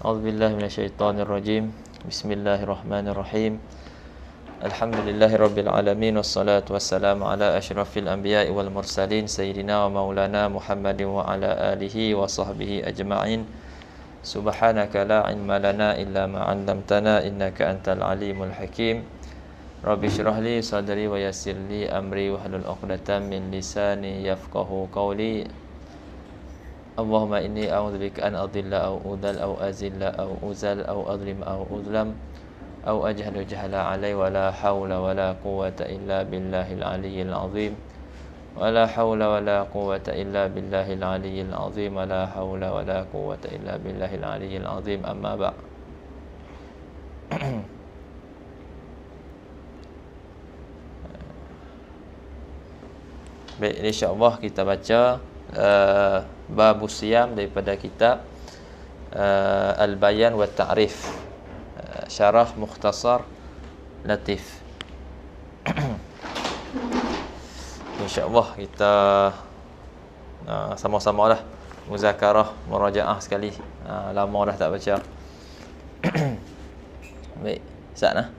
A'udzubillahi minasyaitonirrajim. Bismillahirrahmanirrahim. Alhamdulillahirabbil alamin wassalatu wassalamu ala asyrafil anbiya'i wal mursalin sayyidina wa maulana Muhammadin wa ala alihi wa sahbihi ajma'in. Subhanaka la ilma lana illa ma 'allamtana innaka antal alimul hakim. Rabbi shrah li sadri wa yassir li amri wahlul 'uqdatam min lisani yafqahu qawli. Allahumma inni a'udzubika an adilla aw udal aw azilla aw uzal aw adlim aw udlam aw ajhalu jahala 'alai wa la haula wa la quwwata illa billahil aliyyil azim. Wa la haula wa la quwwata illa billahil aliyyil azim. Wa la haula wa la quwwata illa billahil aliyyil azim. Amma ba'. Baik, insya-Allah kita baca Babus Siyam daripada kitab Al-Bayan wa Ta'rif, Syarah Mukhtasar Latif. InsyaAllah kita sama-sama lah muzakarah, murajaah sekali. Lama dah tak baca. Baik, Ustaz nah.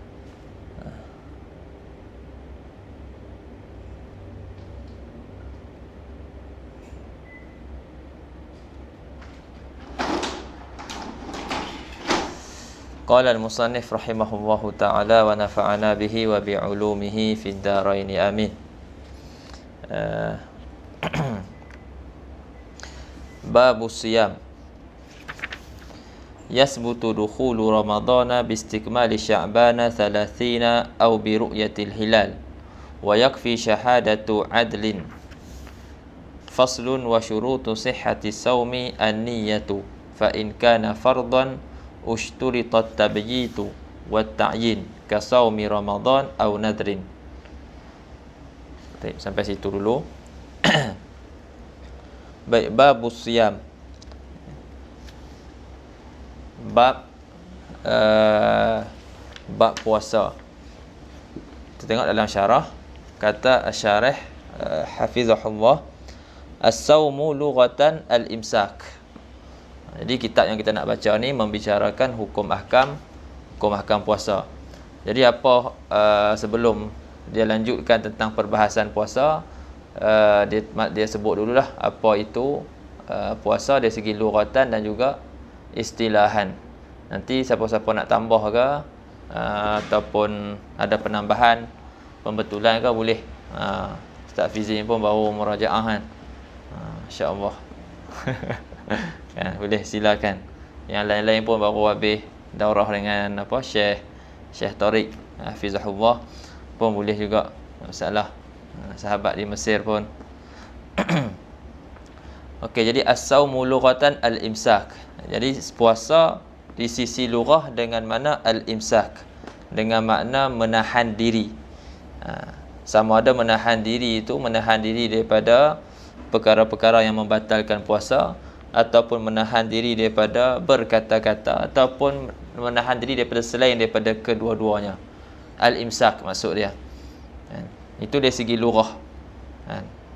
Qala al-musannif rahimahullahu ta'ala wa nafa'ana bihi wa bi'ulumihi fid dharain amin. Babus Siyam. Yasbutu dukhulu Ramadana bistikmali Sya'bana 30 aw bi ru'yatil hilal wa yakfi syahadatu adlin. Faslun wa syurutu sihhati sawmi an-niyyatu fa in kana fardan ushturitat tabyitu wa ta'yin ka saumi Ramadan aw nadrin. Baik, sampai situ dulu. Baik, babus siyam. Bab bab puasa. Kita tengok dalam syarah, kata asy-syarih hafizahullah, as-saumu lughatan al-imsak. Jadi kitab yang kita nak baca ni membicarakan hukum ahkam puasa. Jadi apa sebelum dia lanjutkan tentang perbahasan puasa, dia sebut dululah apa itu puasa dari segi lughatan dan juga istilahan. Nanti siapa-siapa nak tambah ke ataupun ada penambahan, pembetulan ke boleh. Ustaz Fizi pun baru murajaah kan. Insya-Allah. Kan, boleh silakan. Yang lain-lain pun baru habis daurah dengan apa Syekh Tariq hafizahullah pun boleh juga. Masalah sahabat di Mesir pun. Okey, jadi as-saumu lughatan al-imsak. Jadi puasa di sisi lughah dengan makna al-imsak, dengan makna menahan diri. Sama ada menahan diri itu menahan diri daripada perkara-perkara yang membatalkan puasa, ataupun menahan diri daripada berkata-kata, ataupun menahan diri daripada selain daripada kedua-duanya. Al-imsak maksud dia. Itu dari segi lughah.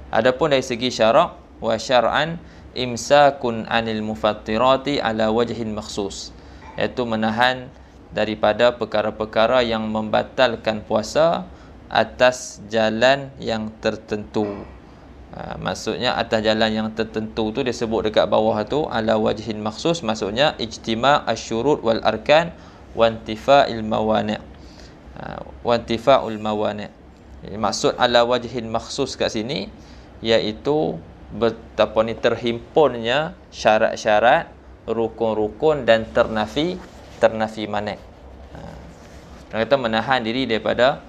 Adapun dari segi syarak, wa syar'an imsakun 'anil mufattirati ala wajhin makhsus, iaitu menahan daripada perkara-perkara yang membatalkan puasa atas jalan yang tertentu. Maksudnya atas jalan yang tertentu tu dia sebut dekat bawah tu ala wajhin makhsus, maksudnya ijtima' asyurut wal arkan wa intifa'il mawani'. Maksud ala wajhin makhsus kat sini iaitu terhimpunnya syarat-syarat, rukun-rukun dan ternafi mani'. Dia kata menahan diri daripada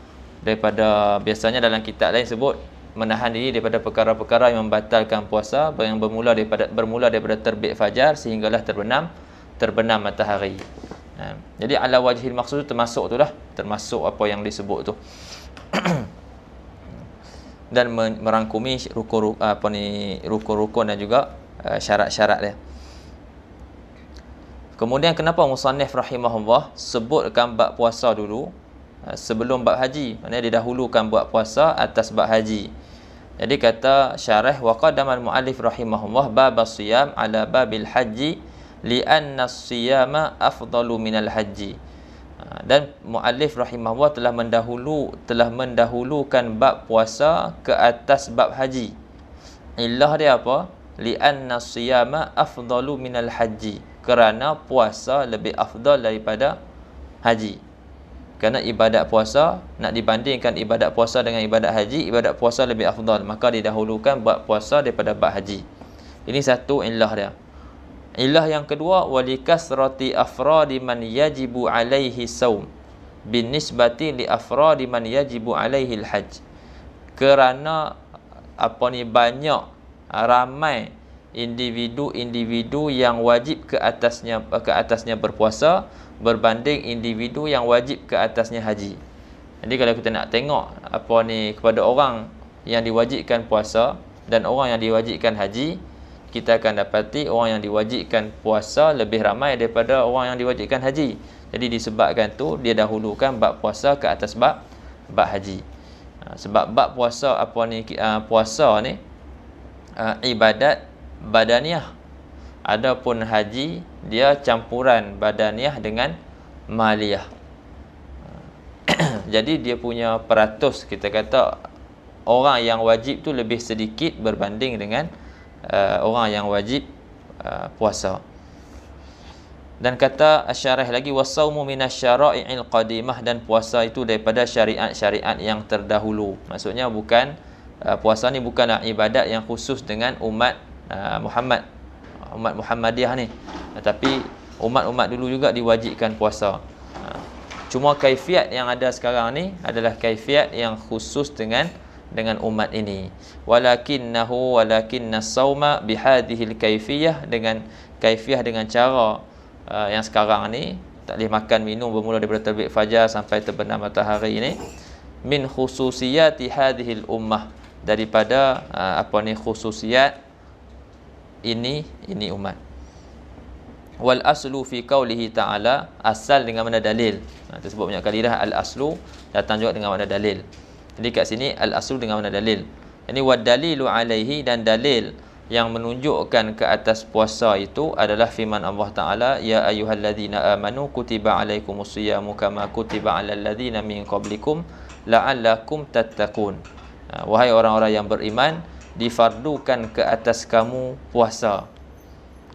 biasanya dalam kitab lain sebut menahan diri daripada perkara-perkara yang membatalkan puasa yang bermula daripada terbit fajar sehinggalah terbenam matahari. Jadi ala wajhil maksud termasuk apa yang disebut tu. Dan merangkumi rukun-rukun dan juga syarat-syarat dia. Kemudian kenapa musannif rahimahullah sebutkan bab puasa dulu sebelum bab haji? Maknanya dia dahulukan buat puasa atas bab haji. Jadi kata syarah, wa qaddamal muallif rahimahullah babas siyam ala babil haji li'anna as-siyama afdalu minal haji. Dan muallif rahimahullah telah mendahulukan bab puasa ke atas bab haji. Illah dia apa? Li'anna as-siyama afdalu minal haji, kerana puasa lebih afdal daripada haji. Kerana ibadat puasa, nak dibandingkan ibadat puasa dengan ibadat haji, ibadat puasa lebih afdal, maka didahulukan bab puasa daripada bab haji. Ini satu illah dia. Illah yang kedua, walikasrati afradi man yajibu alaihi saum binisbati li afradi man yajibu alaihi al-hajj. Kerana banyak, ramai individu-individu yang wajib ke atasnya berpuasa berbanding individu yang wajib ke atasnya haji. Jadi kalau kita nak tengok kepada orang yang diwajibkan puasa dan orang yang diwajibkan haji, kita akan dapati orang yang diwajibkan puasa lebih ramai daripada orang yang diwajibkan haji. Jadi disebabkan tu dia dahulukan bab puasa ke atas bab haji. Sebab bab puasa puasa ni ibadat badaniah. Adapun haji dia campuran badaniah dengan maliyah. Jadi dia punya peratus, kita kata orang yang wajib tu lebih sedikit berbanding dengan orang yang wajib puasa. Dan kata syarah lagi, wasaumu minasyara'i'il qadimah, dan puasa itu daripada syariat-syariat yang terdahulu. Maksudnya bukan puasa ni bukanlah ibadat yang khusus dengan umat umat Muhammadiyah ni, tetapi umat-umat dulu juga diwajibkan puasa. Cuma kaifiat yang ada sekarang ni adalah kaifiat yang khusus dengan umat ini. Walakinna sauma bihadhil kaifiyah, dengan kaifiah, dengan cara yang sekarang ni tak boleh makan minum bermula daripada terbit fajar sampai terbenam matahari ini, min khususiyati hadhil ummah, daripada khususiat ini umat. Wal aslu fi qaulihi ta'ala, asal dengan mana dalil. Tersebut banyak kali dah, al aslu datang juga dengan makna dalil. Jadi kat sini al aslu dengan makna dalil. Ini wad dalilu alaihi, dan dalil yang menunjukkan ke atas puasa itu adalah firman Allah Taala, ya ayyuhalladzina amanu kutiba alaikumusyiyamu kama kutiba alal ladzina min qablikum la'allakum tattaqun. Wahai orang-orang yang beriman, difardukan ke atas kamu puasa.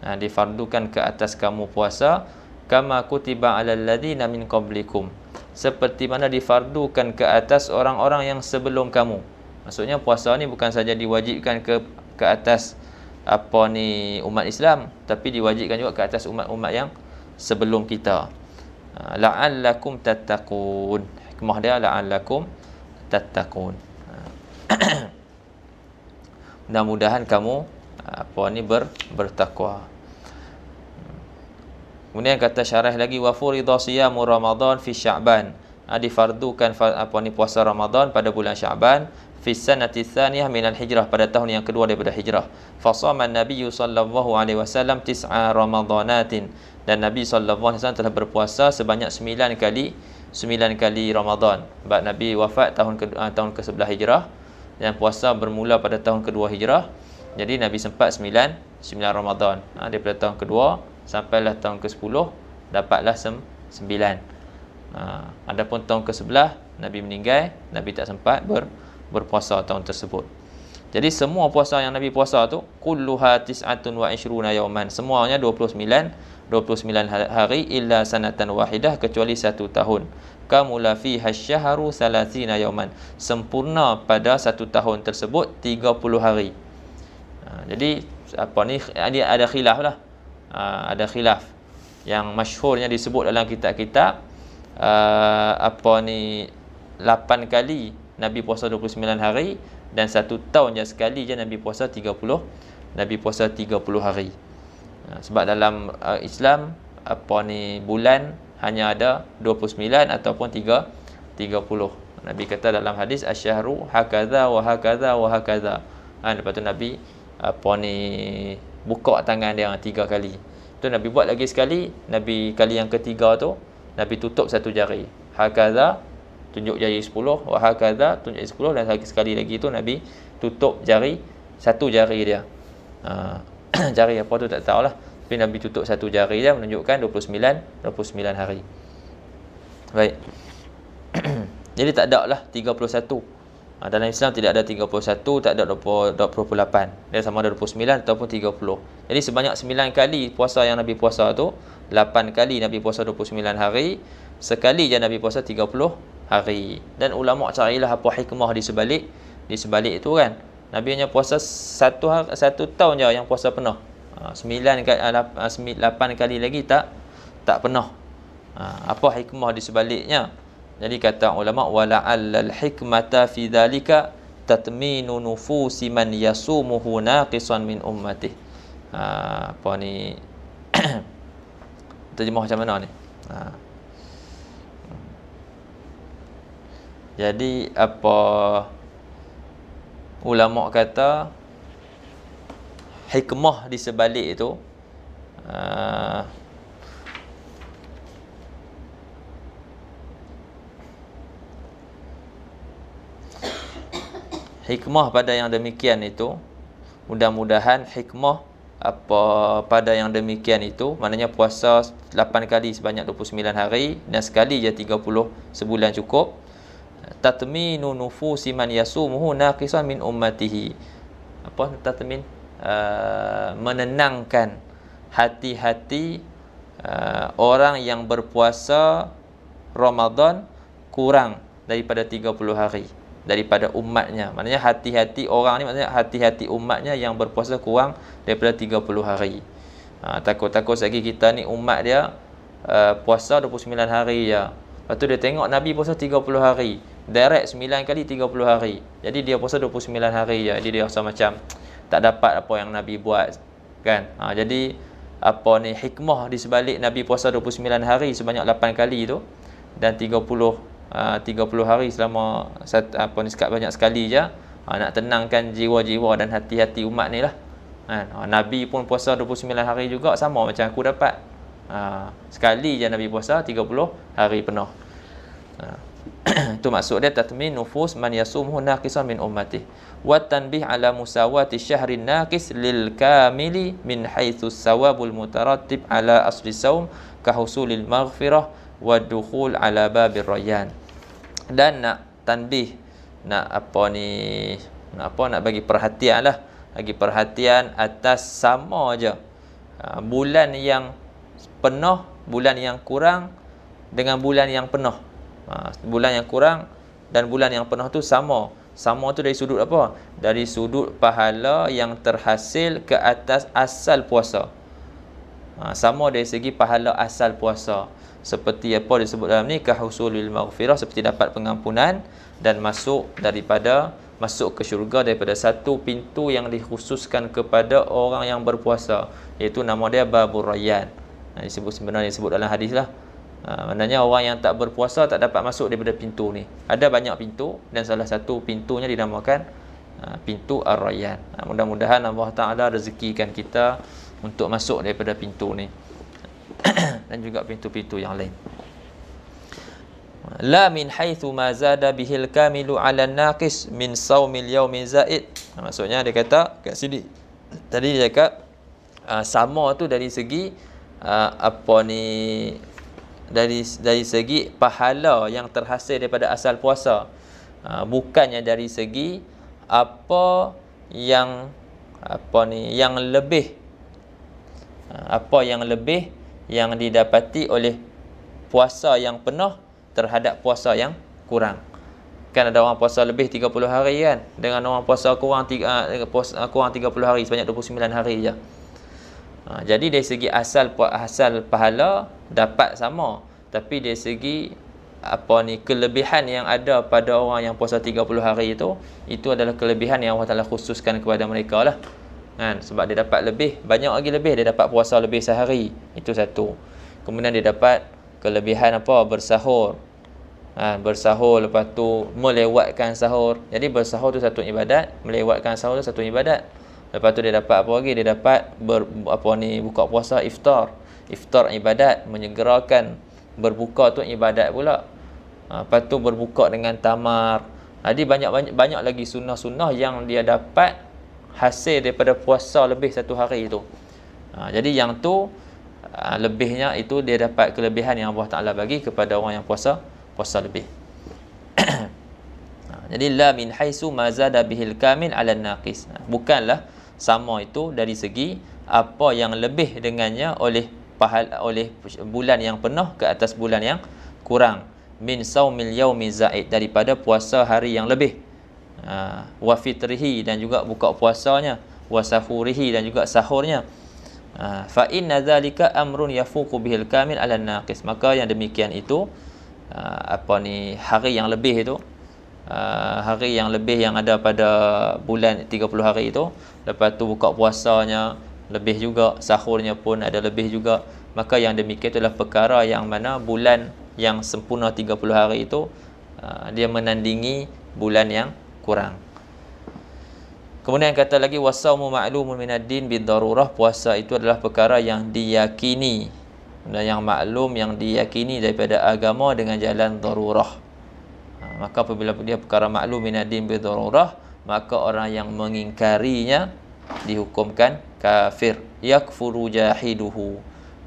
Difardukan ke atas kamu puasa, kama kutiba alal ladzina min qablikum, seperti mana difardukan ke atas orang-orang yang sebelum kamu. Maksudnya puasa ni bukan saja diwajibkan ke atas umat Islam, tapi diwajibkan juga ke atas umat-umat yang sebelum kita. La'allakum tattaqun. Hikmah dia la'allakum tattaqun. Mudah-mudahan kamu bertakwa. Kemudian kata syarah lagi, wa furida siyamu Ramadan fi Sya'ban. Difardukan puasa Ramadan pada bulan Sya'ban, fi sanati tsaniyah minal hijrah, pada tahun yang kedua daripada hijrah. Fasama an-nabiy sallallahu alaihi wasallam 9 ramadhanatin, dan Nabi sallallahu alaihi wasallam telah berpuasa sebanyak 9 kali Ramadan. Sebab Nabi wafat tahun ke-11 hijrah, dan puasa bermula pada tahun kedua hijrah. Jadi Nabi sempat 9 Ramadan. Daripada tahun kedua sampailah tahun ke-10 dapatlah 9. Adapun tahun ke-11 Nabi meninggal, Nabi tak sempat berpuasa tahun tersebut. Jadi semua puasa yang Nabi puasa tu kulluha 29 yauman, semuanya 29 hari, illa sanatan wahidah, kecuali 1 tahun. Kamula fiha syahru 30 yauman, sempurna pada 1 tahun tersebut 30 hari. Jadi ada khilaf lah. Ada khilaf yang masyhurnya disebut dalam kitab-kitab 8 kali Nabi puasa 29 hari, dan 1 tahun je sekali je Nabi puasa 30 hari. Sebab dalam Islam bulan hanya ada 29 ataupun 30. Nabi kata dalam hadis, asyahru hakadha wa hakadha wa hakadha. Lepas tu Nabi buka tangan dia 3 kali. Tu Nabi buat lagi sekali, Nabi kali yang ketiga tu Nabi tutup 1 jari. Hakadha, tunjuk jari 10, wa hakadha, tunjuk jari 10, dan sekali lagi tu Nabi tutup jari 1 jari dia. Jari apa tu tak tahulah. Tapi Tapi Nabi tutup satu jari dia menunjukkan 29 hari. Baik. Jadi tak ada lah 31. Dalam Islam tidak ada 31, tak ada 28. Dia sama ada 29 ataupun 30. Jadi sebanyak 9 kali puasa yang Nabi puasa tu, 8 kali Nabi puasa 29 hari, sekali je Nabi puasa 30 hari. Dan ulama carilah apa hikmah di sebalik itu kan. Nabi hanya puasa satu tahun je yang puasa penuh. 8 kali lagi tak penuh. Apa hikmah di sebaliknya? Jadi kata ulama, wala'allal hikmata fi dhalika tatminu nufusi man yasumuhu naqisan min ummatihi. Apa ni? Terjemah macam mana ni? Jadi apa ulama kata hikmah di sebalik itu hikmah pada yang demikian itu, mudah-mudahan hikmah apa pada yang demikian itu, maknanya puasa 8 kali sebanyak 29 hari dan sekali je 30 sebulan cukup. Tatminu nufusi man yasumuhu naqisan min ummatihi. Apa tatmin? Menenangkan hati-hati orang yang berpuasa Ramadan kurang daripada 30 hari daripada umatnya. Maknanya hati-hati orang ni, maknanya hati-hati umatnya yang berpuasa kurang daripada 30 hari. Takut-takut lagi kita ni umat dia puasa 29 hari je. Lepas tu dia tengok Nabi puasa 30 hari. Direct 9 kali 30 hari. Jadi dia puasa 29 hari je. Jadi dia rasa macam tak dapat apa yang Nabi buat kan. Jadi apa ni hikmah di sebalik Nabi puasa 29 hari sebanyak 8 kali tu dan 30 hari selama banyak sekali je, nak tenangkan jiwa-jiwa dan hati-hati umat ni lah kan. Nabi pun puasa 29 hari juga, sama macam aku dapat. Sekali je Nabi puasa 30 hari penuh. Itu maksud dia tatmin nufus man yasumhu naqisan min ummati wa tanbih ala musawati syahrin naqis lil kamili min haitsu sawabul mutarattib ala asli saum ka husulil maghfirah wa dukhul ala babir rayyan. Dan nak tanbih, nak bagi perhatian lah, bagi perhatian atas sama aja bulan yang penuh, bulan yang kurang dengan bulan yang penuh. Bulan yang kurang dan bulan yang penuh tu sama tu dari sudut apa? Dari sudut pahala yang terhasil ke atas asal puasa. Sama dari segi pahala asal puasa. Seperti apa disebut dalam ni, kahusulil maghfirah, seperti dapat pengampunan dan masuk ke syurga daripada satu pintu yang dikhususkan kepada orang yang berpuasa, iaitu nama dia Babur Rayyan. Sebenarnya disebut dalam hadis lah. Maknanya orang yang tak berpuasa tak dapat masuk daripada pintu ni. Ada banyak pintu dan salah satu pintunya dinamakan pintu Ar-Rayyan. Mudah-mudahan Allah Ta'ala rezekikan kita untuk masuk daripada pintu ni dan juga pintu-pintu yang lain. La min haitsu ma zada bihil kamilu 'ala naqis min saumil yaumil zaid. Maksudnya dia kata kat sini tadi dia cakap sama tu dari segi dari segi pahala yang terhasil daripada asal puasa, bukannya dari segi yang lebih yang didapati oleh puasa yang penuh terhadap puasa yang kurang. Kan ada orang puasa lebih 30 hari kan, dengan orang puasa kurang 30 hari sebanyak 29 hari je. Jadi dari segi asal pahala dapat sama, tapi dari segi kelebihan yang ada pada orang yang puasa 30 hari itu adalah kelebihan yang Allah Taala khususkan kepada mereka lah kan. Sebab dia dapat lebih, banyak lagi lebih, dia dapat puasa lebih sehari, itu satu. Kemudian dia dapat kelebihan bersahur. Bersahur, lepas tu melewatkan sahur. Jadi bersahur tu satu ibadat, melewatkan sahur tu satu ibadat. Lepas tu dia dapat apa lagi? Dia dapat buka puasa, iftar ibadat, menyegerakan berbuka tu ibadat pula. Lepas tu berbuka dengan tamar. Jadi banyak lagi sunnah-sunnah yang dia dapat hasil daripada puasa lebih satu hari itu. Jadi yang tu lebihnya itu dia dapat kelebihan yang Allah Ta'ala bagi kepada orang yang puasa lebih. Jadi la min haisu ma zada bihil kamil ala naqis. Bukanlah sama itu dari segi apa yang lebih dengannya oleh bulan yang penuh ke atas bulan yang kurang. Min saumil yaumi zaid, daripada puasa hari yang lebih. Wa fitrihi, dan juga buka puasanya. Wa sahurihi, dan juga sahurnya. Fa inna dzalika amrun yafuqu bihil kamil ala naqis. Maka yang demikian itu hari yang lebih itu, hari yang lebih yang ada pada bulan 30 hari itu, lepas tu buka puasanya lebih juga, sahurnya pun ada lebih juga, maka yang demikian itulah perkara yang mana bulan yang sempurna 30 hari itu dia menandingi bulan yang kurang. Kemudian kata lagi, wasaumu ma'lumun minad din bidarurah, puasa itu adalah perkara yang diyakini dan yang maklum, yang diyakini daripada agama dengan jalan darurah. Maka apabila dia perkara maklum minad din bidarurah, maka orang yang mengingkarinya dihukumkan kafir. Yakfuru jahiduhu,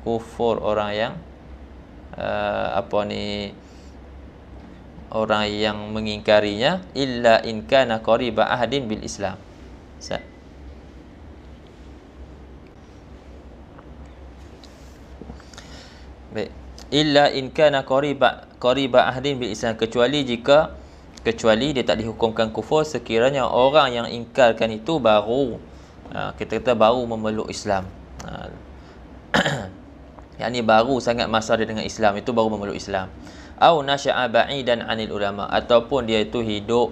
kufur orang yang orang yang mengingkarinya, illa in kana qariba ahdin bil Islam. Baik. Illa in kana qariba ahdin bil Islam, kecuali dia tak dihukumkan kufur sekiranya orang yang ingkarkan itu baru kita kata baru memeluk Islam. Yang ni baru sangat masa dia dengan Islam, itu baru memeluk Islam. Au nasya'a ba'idan 'anil ulama, ataupun dia itu hidup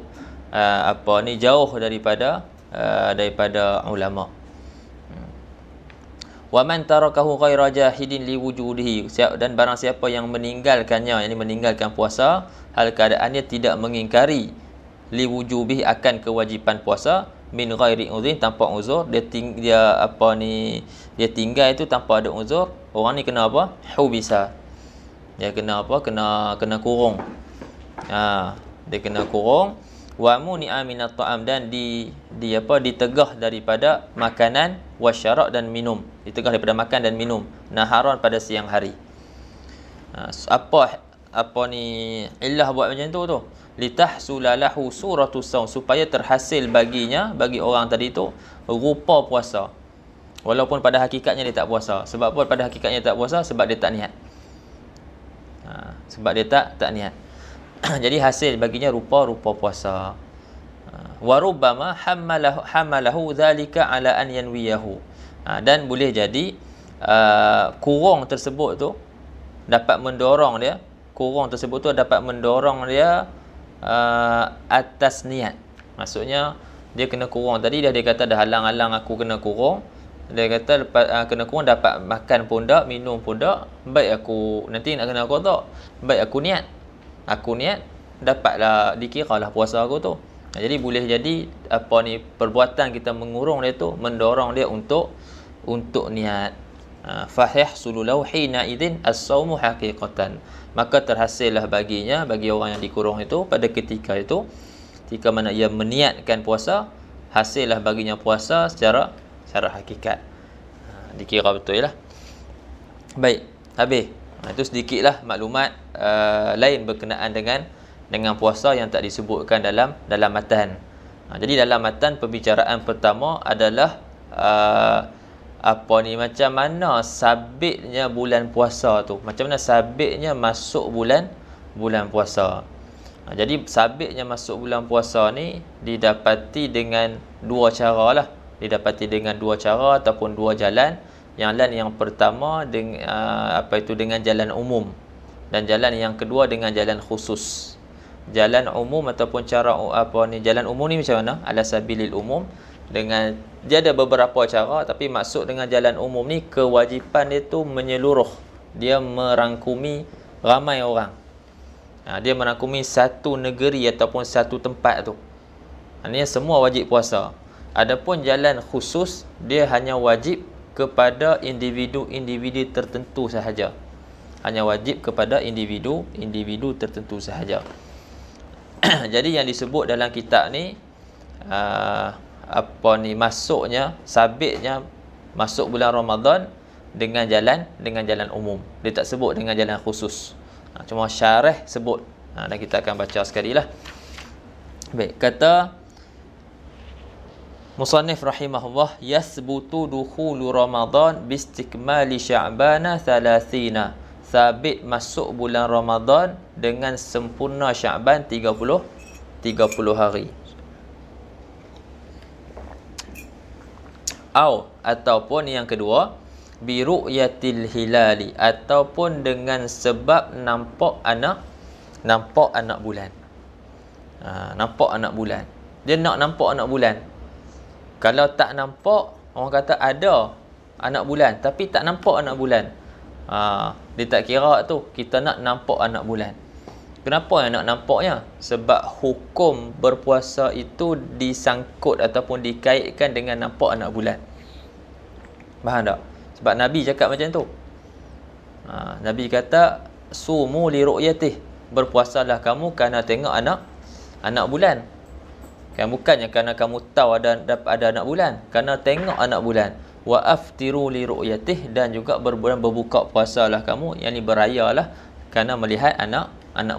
jauh daripada ulama. Wa man tarakahu ghaira jahidin liwujudihi, dan barang siapa yang meninggalkannya, yakni meninggalkan puasa hal keadaannya tidak mengingkari liwujubihi, akan kewajipan puasa, min ghairi uzrin, tanpa uzur, dia tinggal itu tanpa ada uzur, orang ni kena apa? Hubisa. Dia kena apa? Kena kurung. Dia kena kurung. Wa muni'a minat ta'am, dan ditegah daripada makanan, wasyarak, dan minum. Ditegah daripada makan dan minum naharan, pada siang hari. Illah buat macam tu litahsulalahu suratus saum, supaya terhasil baginya, bagi orang tadi tu, rupa puasa, walaupun pada hakikatnya dia tak puasa. Sebab apa pada hakikatnya tak puasa? Sebab dia tak niat. Sebab dia tak niat. Jadi hasil baginya rupa puasa. Wa rubbama hamalahu dzalika ala an yanwiyahu. Dan boleh jadi kurung tersebut tu dapat mendorong dia, atas niat. Maksudnya dia kena kurung tadi, dia kata dah halang-halang aku kena kurung. Dia kata lepas kena kurung dapat makan pun tak, minum pun tak, baik aku nanti nak kena qada, baik aku niat dapatlah, dikiralah puasa aku tu. Jadi boleh jadi perbuatan kita mengurung dia tu mendorong dia untuk niat. Fahihsulu lahu hina idzin as-saumu haqiqatan, maka terhasillah baginya, bagi orang yang dikurung itu pada ketika itu, ketika mana ia meniatkan puasa, hasillah baginya puasa secara hakikat. Dikira betul lah. Baik, habis. Itu sedikitlah maklumat lain berkenaan dengan puasa yang tak disebutkan dalam matan. Jadi dalam matan pembicaraan pertama adalah macam mana sabitnya bulan puasa tu, macam mana sabitnya masuk bulan puasa. Jadi sabitnya masuk bulan puasa ni didapati dengan dua cara lah. Didapati dengan dua cara ataupun dua jalan. Yang pertama dengan jalan umum, dan jalan yang kedua dengan jalan khusus. Jalan umum ataupun cara jalan umum ni macam mana? Ala sabilil umum, dengan dia ada beberapa cara, tapi maksud dengan jalan umum ni kewajipan dia tu menyeluruh. Dia merangkumi ramai orang. Dia merangkumi satu negeri ataupun satu tempat tu. Ini semua wajib puasa. Adapun jalan khusus, dia hanya wajib kepada individu tertentu sahaja. Hanya wajib kepada individu tertentu sahaja. Jadi yang disebut dalam kitab ni masuknya, sabitnya masuk bulan Ramadan dengan jalan umum. Dia tak sebut dengan jalan khusus. Cuma syarah sebut. Dan kita akan baca sekali lah. Baik, kata musannif rahimahullah, yasbutu dukhulu Ramadan bistikmali Sya'bana 30. Sabit masuk bulan Ramadan dengan sempurna Sya'ban 30 hari. Ataupun yang kedua, bi ru'yatil hilali, ataupun dengan sebab nampak anak bulan. Nampak anak bulan. Dia nak nampak anak bulan. Kalau tak nampak, orang kata ada anak bulan tapi tak nampak anak bulan, dia tak kira tu. Kita nak nampak anak bulan. Kenapa yang nak nampaknya? Sebab hukum berpuasa itu disangkut ataupun dikaitkan dengan nampak anak bulan. Faham tak? Sebab Nabi cakap macam tu. Nabi kata, sumu li ru'yatih, berpuasalah kamu kerana tengok anak bulan. Kan bukannya kerana kamu tahu ada anak bulan, kerana tengok anak bulan. Wa aftiru li ru'yatih, dan juga berbuka puasalah kamu, yakni berayalah kerana melihat anak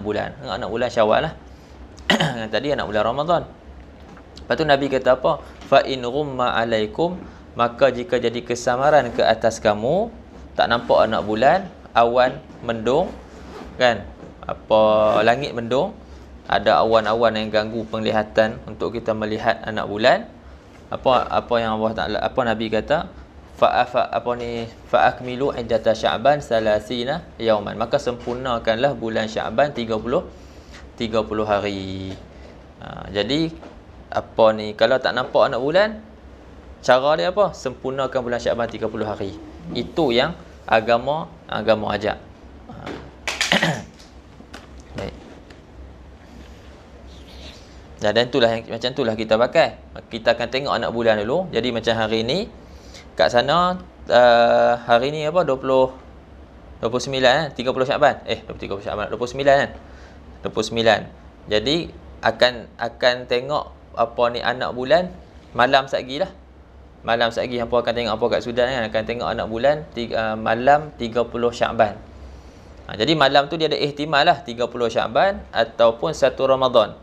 bulan. Anak bulan Syawal lah. Tadi anak bulan Ramadan. Lepas tu Nabi kata apa? Fa in ghumma alaikum, maka jika jadi kesamaran ke atas kamu, tak nampak anak bulan, awan mendung, kan? Langit mendung, ada awan-awan yang ganggu penglihatan untuk kita melihat anak bulan. Apa yang Allah Taala, apa Nabi kata, fa akmilu iddata Sya'ban 30 yauman, maka sempurnakanlah bulan Sya'ban 30 hari. Jadi kalau tak nampak anak bulan, cara dia apa? Sempurnakan bulan Sya'ban 30 hari. Itu yang agama ajak. Baik. Dan itulah macam itulah kita pakai. Kita akan tengok anak bulan dulu. Jadi macam hari ni kat sana, hari ni apa, 29 30 Sya'ban. 30 Sya'ban 29 kan. 29. Jadi akan tengok anak bulan malam satgi lah. Malam satgi hampa akan tengok apa kat Sudan kan, akan tengok anak bulan malam 30 Sya'ban. Jadi malam tu dia ada ihtimal lah 30 Sya'ban ataupun 1 Ramadan.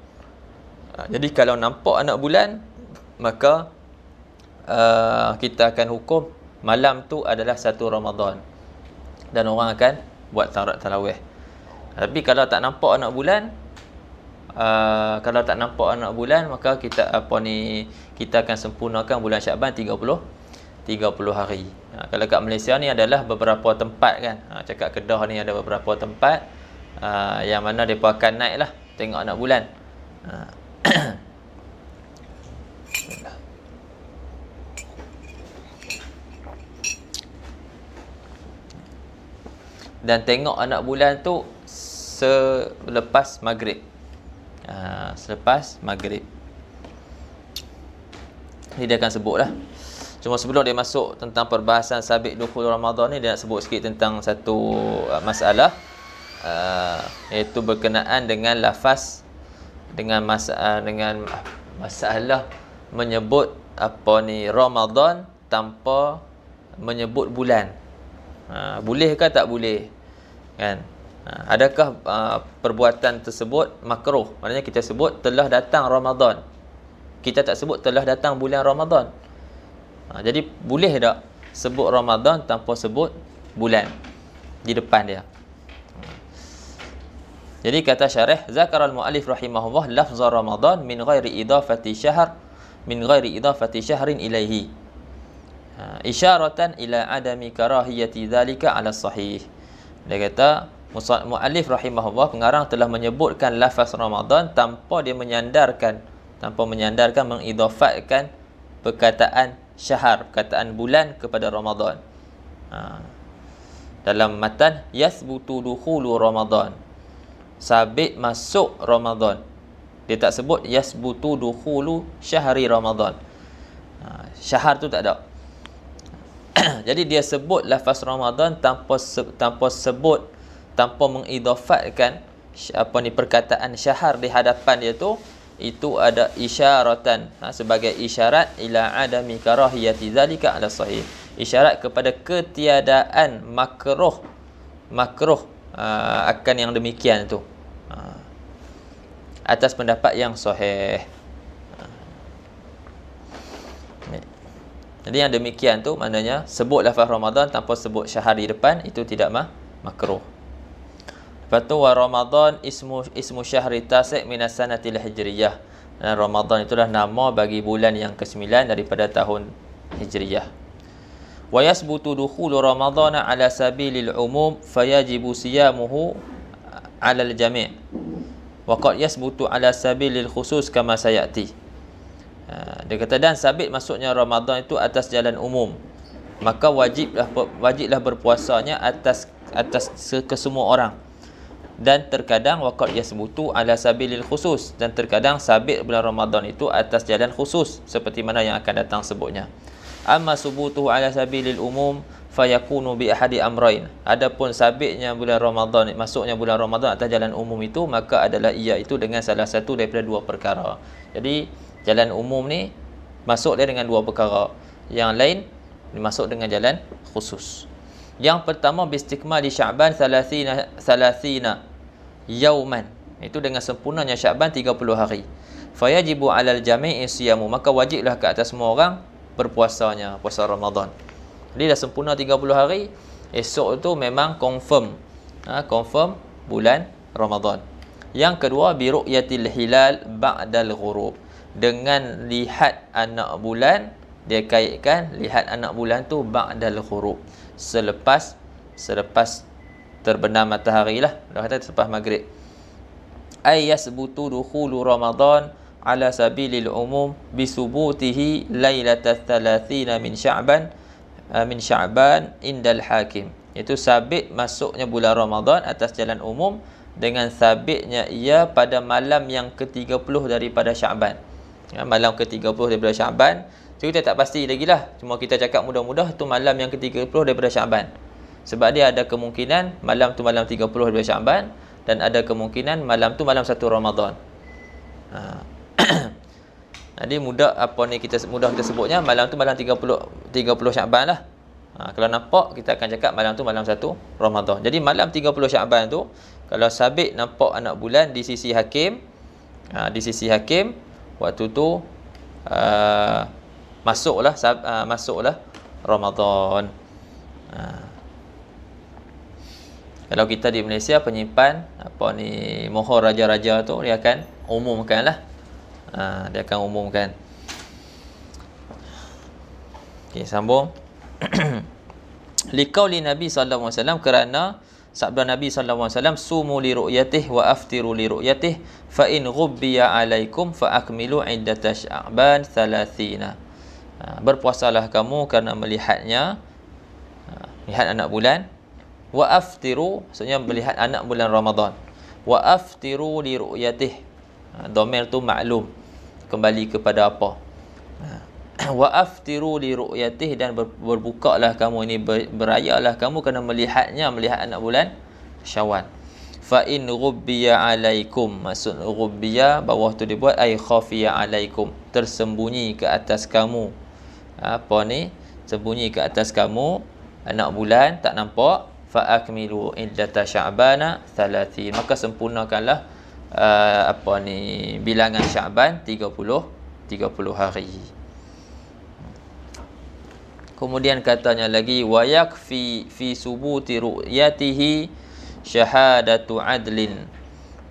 Jadi kalau nampak anak bulan, maka kita akan hukum malam tu adalah 1 Ramadan, dan orang akan buat tarawih. Tapi kalau tak nampak anak bulan, maka kita akan sempurnakan bulan Sya'ban 30 hari. Kalau kat Malaysia ni adalah beberapa tempat kan. Cakap Kedah ni ada beberapa tempat yang mana mereka akan naik lah tengok anak bulan. Dan tengok anak bulan tu selepas maghrib. Selepas maghrib. Ni dia akan sebut lah. Cuma sebelum dia masuk tentang perbahasan sabit dukhul Ramadan ni, dia nak sebut sikit tentang satu masalah, iaitu berkenaan dengan lafaz, dengan masalah menyebut Ramadan tanpa menyebut bulan. Boleh ke tak boleh? Kan? Adakah perbuatan tersebut makruh? Maknanya kita sebut telah datang Ramadan, kita tak sebut telah datang bulan Ramadan. Jadi boleh tak sebut Ramadan tanpa sebut bulan di depan dia? Jadi kata syarih, zakara al-muallif rahimahullah lafza Ramadan min ghairi idafati syahrin ilaihi, isyaratan ila adami karahiyati dhalika ala sahih. Dia kata muallif rahimahullah, pengarang telah menyebutkan lafaz Ramadan tanpa menyandarkan, mengidafatkan perkataan syahr, perkataan bulan kepada Ramadan. Dalam matan, yasbutu dukhulu Ramadan, sabit masuk Ramadan. Dia tak sebut yasbutu dukhulu syahri Ramadan. Syahr tu tak ada. Jadi dia sebut lafaz Ramadan tanpa mengidafatkan perkataan syahr di hadapan dia tu. Itu ada isyaratan, sebagai isyarat ila adami karahiyati zalika ala sahih, isyarat kepada ketiadaan makruh akan yang demikian tu, atas pendapat yang sahih. Jadi yang demikian tu maknanya sebut lafaz Ramadan tanpa sebut syahr di depan, itu tidak makruh. Lepas tu wa Ramadan ismu syahri tasi' minas sanatil hijriyah. Dan Ramadan itulah nama bagi bulan yang ke-9 daripada tahun Hijriyah. Wa yasbutu dukhulu Ramadana ala sabilil umum fayajibu siyamuhu ala al-jami'. Wa qad yasbutu ala sabilil khusus kama sayati. Dia kata dan sabit masuknya Ramadan itu atas jalan umum, maka wajiblah berpuasanya atas kesemua orang. Dan terkadang waqad yasbutu ala sabilil khusus, dan terkadang sabit bulan Ramadan itu atas jalan khusus seperti mana yang akan datang sebutnya. Amma subutuhu ala sabilil umum fayakunu bi ahadi amrain. Adapun sabitnya bulan Ramadan, masuknya bulan Ramadan atas jalan umum itu, maka adalah iaitu dengan salah satu daripada dua perkara. Jadi jalan umum ni masuk dia dengan dua perkara, yang lain masuk dengan jalan khusus. Yang pertama bistikmali Sya'ban 30 yauman, itu dengan sempurnanya Sya'ban 30 hari. Fayajibu 'alal jami'i siyamu, maka wajiblah ke atas semua orang berpuasanya, puasa Ramadan. Jadi dah sempurna 30 hari, esok tu memang confirm bulan Ramadan. Yang kedua bi ru'yatil hilal ba'dal ghurub, dengan lihat anak bulan, dia kaitkan lihat anak bulan tu ba'dal ghurub, selepas terbenam matahari lah, dah kata selepas maghrib. Ay yasbutu dukhulu Ramadan ala sabilil umum bisubutihi lailatal 30 min Sya'ban indal hakim. Itu sabit masuknya bulan Ramadan atas jalan umum dengan sabitnya ia pada malam yang ke-30 daripada Sya'ban. Malam ke-30 daripada Sya'ban, so kita tak pasti lagi lah, cuma kita cakap mudah-mudah tu malam yang ke-30 daripada Sya'ban. Sebab dia ada kemungkinan malam tu malam 30 daripada Sya'ban, dan ada kemungkinan malam tu malam 1 Ramadan. Jadi kita sebutnya malam tu malam 30 Sya'ban lah. Kalau nampak kita akan cakap malam tu malam 1 Ramadan. Jadi malam 30 Sya'ban tu kalau sabit nampak anak bulan di sisi hakim, waktu tu masuklah Ramadan. Kalau kita di Malaysia penyimpan mohon raja-raja tu, dia akan umumkan lah. Dia akan umumkan. Okey, sambung. Liqauli Nabi sallallahu alaihi wasallam, kerana sabda Nabi sallallahu alaihi wasallam, sumu li ru'yatihi wa aftiru li ru'yatihi fa in ghubbiya alaikum fa akmilu iddata Sya'ban 30. Berpuasalah kamu kerana melihatnya, lihat anak bulan. Wa aftiru, maksudnya melihat anak bulan Ramadan. Wa aftiru li ru'yatihi, dhamir tu maklum, kembali kepada apa. Wa aftiru li ru'yatihi, dan berbukalah kamu, ini berayalah kamu kerana melihat anak bulan Syawal. Fa in ghubbiya alaikum, maksud ghubbiya bawah tu dibuat ay khafiya alaikum, tersembunyi ke atas kamu. Sembunyi ke atas kamu anak bulan, tak nampak. Fa akmilu iddata Sya'bana 30, maka sempurnakanlah bilangan Sya'ban 30 hari. Kemudian katanya lagi, wa yakfi fi subuti ru'yatihi syahadatu adlin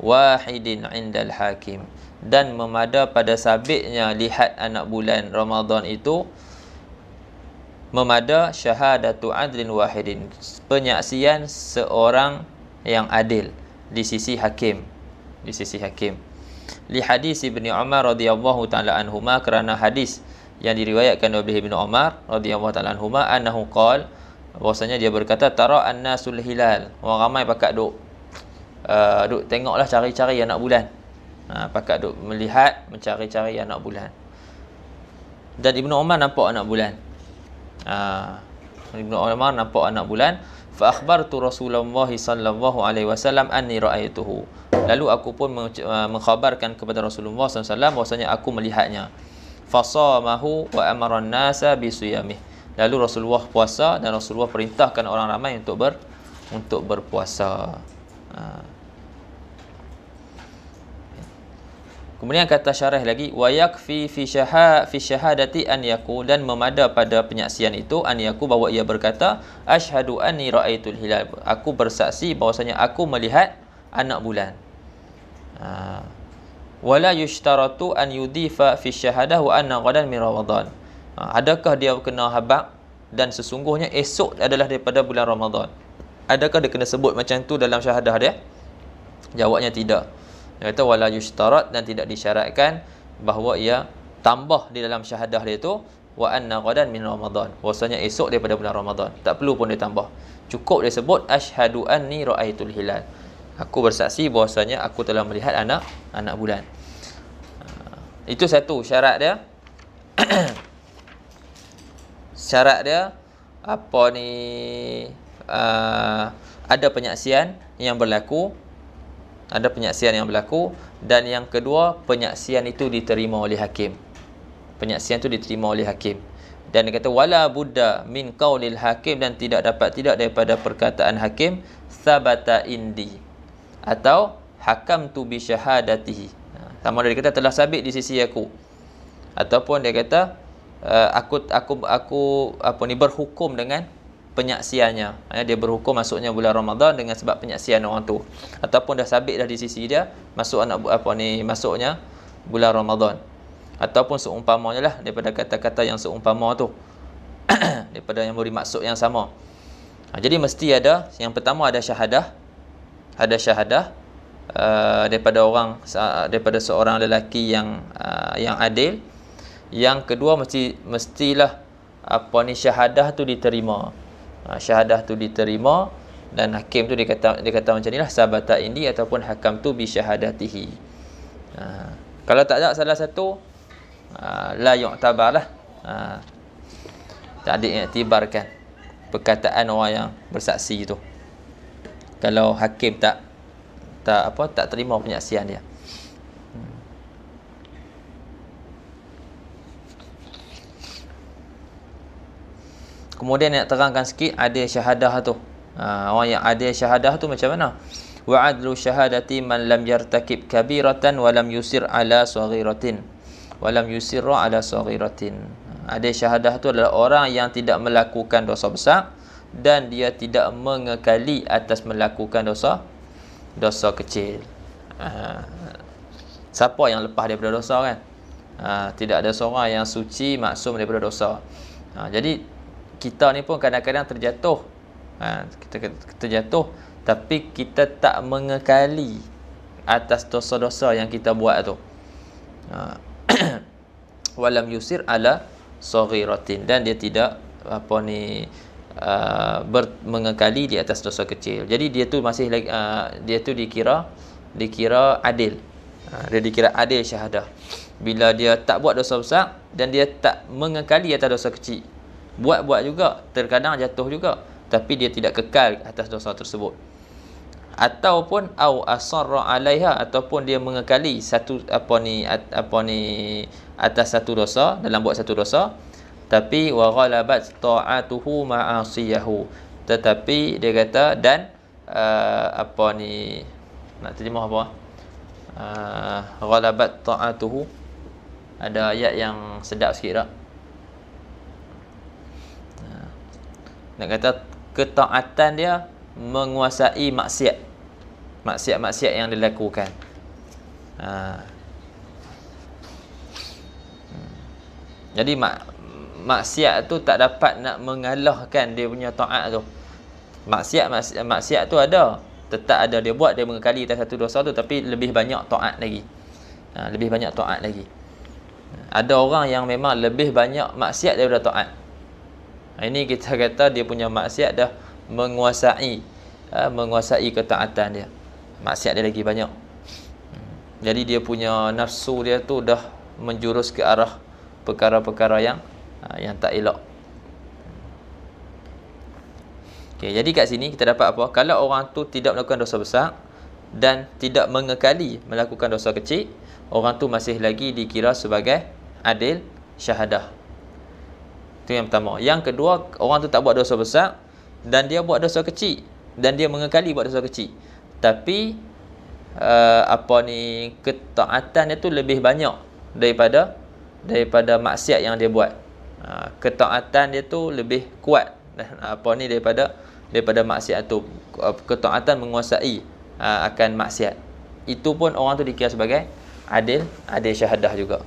wahidin indal hakim, dan memada pada sabitnya lihat anak bulan Ramadan itu, memada syahadatu adlin wahidin, penyaksian seorang yang adil di sisi hakim, li hadis Ibnu Umar radhiyallahu taala anhuma, kerana hadis yang diriwayatkan oleh Ibnu Umar radhiyallahu taala anhuma, annahu qala, bahwasanya dia berkata, tara annasul hilal, orang ramai pakat duk tengoklah, cari-cari anak bulan, pakat duk melihat, mencari-cari anak bulan. Dan Ibnu Umar nampak anak bulan. Ibnu Umar nampak anak bulan. Fa akhbartu Rasulullah sallallahu alaihi wasallam anni ra'aituhu, lalu aku pun mengkhabarkan kepada Rasulullah sallallahu alaihi wasallam bahwasanya aku melihatnya. Fasamahu wa amara an-nasa bisiyamih, Lalu Rasulullah puasa dan Rasulullah perintahkan orang ramai untuk berpuasa. Kemudian kata syarah lagi, wa yakfi fi syahadati an yaku, dan memada pada penyaksian itu an yaku, bahawa ia berkata asyhadu anni raaitul hilal, aku bersaksi bahwasanya aku melihat anak bulan. Wala yushtaratu an yudifa fi syahadah wa anna ghadan min Ramadan. Adakah dia kena habaq dan sesungguhnya esok adalah daripada bulan Ramadan? Adakah dia kena sebut macam tu dalam syahadah dia? Jawabnya tidak. Dia kata wala yushtarat, dan tidak disyaratkan bahawa ia tambah di dalam syahadah dia tu wa anna ghadan min Ramadan, bahwasanya esok daripada bulan Ramadan. Tak perlu pun dia tambah. Cukup dia sebut asyhadu anni raaitul hilal. Aku bersaksi bahwasanya aku telah melihat anak bulan. Itu satu syarat dia. Syarat dia apa ni, ada penyaksian yang berlaku, dan yang kedua penyaksian itu diterima oleh hakim. Dan dia kata wala budda min qaulil hakim, dan tidak daripada perkataan hakim sabata indi atau hakamtu bi syahadatihi. Sama ada dia kata telah sabit di sisi aku, ataupun dia kata aku berhukum dengan penyaksiannya. Dia berhukum masuknya bulan Ramadan dengan sebab penyaksian orang tu, ataupun dah sabit dah di sisi dia masuknya bulan Ramadan, ataupun seumpamanya lah daripada kata-kata yang seumpama tu daripada yang beri maksud yang sama. Jadi mesti ada, yang pertama ada syahadah daripada seorang lelaki yang adil. Yang kedua mestilah syahadah tu diterima. Dan hakim tu dia kata macam inilah sabata indi ataupun hakam tu bi syahadatihi. Kalau tak ada salah satu la yu'tabarlah, tak diiktibarkan perkataan orang yang bersaksi itu kalau hakim tak terima penyaksian dia. Kemudian nak terangkan sikit adil syahadah tu. Orang yang adil syahadah tu macam mana? Wa adlu syahadati man lam yartakib kabiratan wa lam yusir ala saghiratin. Adil syahadah tu adalah orang yang tidak melakukan dosa besar dan dia tidak mengekali atas melakukan dosa kecil. Siapa yang lepas daripada dosa kan? Tidak ada seorang yang suci maksum daripada dosa. Jadi kita ni pun kadang-kadang terjatuh. Kita terjatuh tapi kita tak mengekali atas dosa-dosa yang kita buat tu. Walam yusir ala saghiratin, dan dia tidak mengekali di atas dosa kecil. Jadi dia tu masih dia tu dikira adil. Dia dikira adil syahadah bila dia tak buat dosa besar dan dia tak mengekali atas dosa kecil. Buat juga, terkadang jatuh juga, tapi dia tidak kekal atas dosa tersebut. Ataupun au asarra alaiha, ataupun dia mengekali atas satu dosa, dalam buat satu dosa, tapi wa ghalabat ta'atuhu ma'asiyahu, tetapi dia kata dan nak terjemah apa? Ghalabat ta'atuhu, ada ayat yang sedap sikit tak? Nak kata ketaatan dia menguasai maksiat yang dilakukan. Jadi maksiat tu tak dapat nak mengalahkan dia punya taat tu. Maksiat tu ada, tetap ada dia buat, dia mengekali atas satu dosa tu, tapi lebih banyak taat lagi. Ada orang yang memang lebih banyak maksiat daripada taat. Ini kita kata dia punya maksiat dah menguasai ketaatan dia. Maksiat dia lagi banyak. Jadi dia punya nafsu dia tu dah menjurus ke arah perkara-perkara yang tak elok. Okey, jadi kat sini kita dapat apa? Kalau orang tu tidak melakukan dosa besar dan tidak mengekali melakukan dosa kecil, orang tu masih lagi dikira sebagai adil syahadah. Itu yang pertama. Yang kedua, orang tu tak buat dosa besar dan dia buat dosa kecil dan dia mengekali buat dosa kecil. Tapi ketaatan dia tu lebih banyak daripada maksiat yang dia buat. Ketaatan dia tu lebih kuat daripada maksiat tu. Ketaatan menguasai akan maksiat. Itu pun orang tu dikira sebagai adil syahadah juga.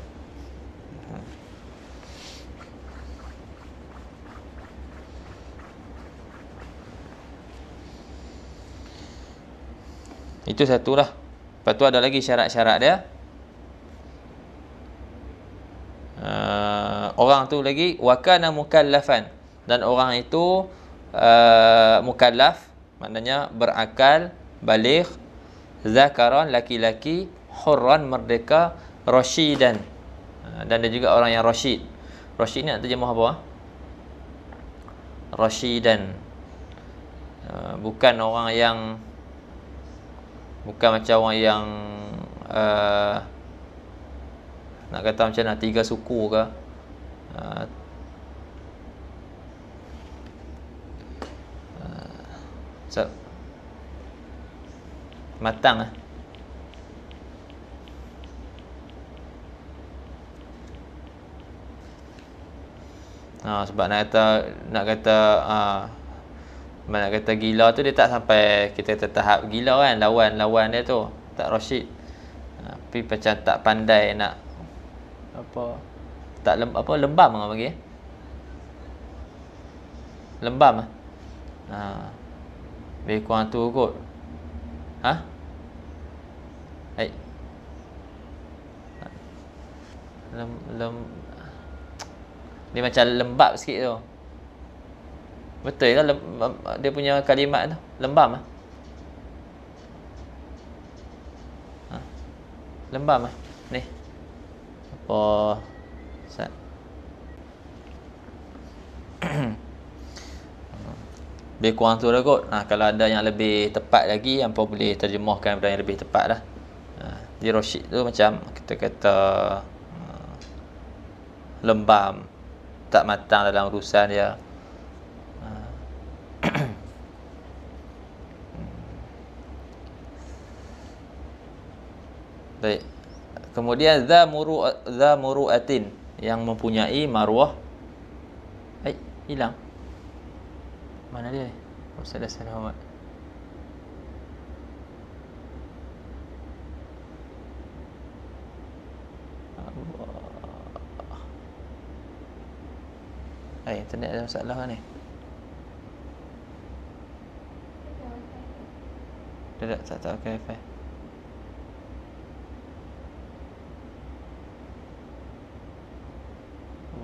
Itu satulah. Lepas tu ada lagi syarat-syarat dia. Orang tu lagi wakana mukallafan, dan orang itu mukallaf, maknanya berakal, baligh, zakaran, laki-laki, hurran, merdeka, rasyidan, dan ada juga orang yang rasyid. Rasyid ni nak terjemah apa? Rasyidan, bukan orang yang, bukan macam orang yang nak kata macam mana, 3 suku ke, matang sebab nak kata gila tu, dia tak sampai kita kata tahap gila kan, lawan dia tu tak rasyid. Tapi macam tak pandai nak lembam orang panggil, lembam lebih kurang tu kot. Dia macam lembab sikit tu. Betul lah dia punya kalimat tu, lembam lembam ni apa Ustaz? Lebih kurang tu lah kot. Kalau ada yang lebih tepat lagi, yang pun boleh terjemahkan benda yang lebih tepat lah. Di rasyid tu macam kita kata lembam, tak matang dalam urusan dia. Baik. Kemudian za muru'atin, yang mempunyai maruah. Hilang. Mana dia? Ustaz Hasan Ahmad. Internet ada masalah kan ni? Tak pakai wifi.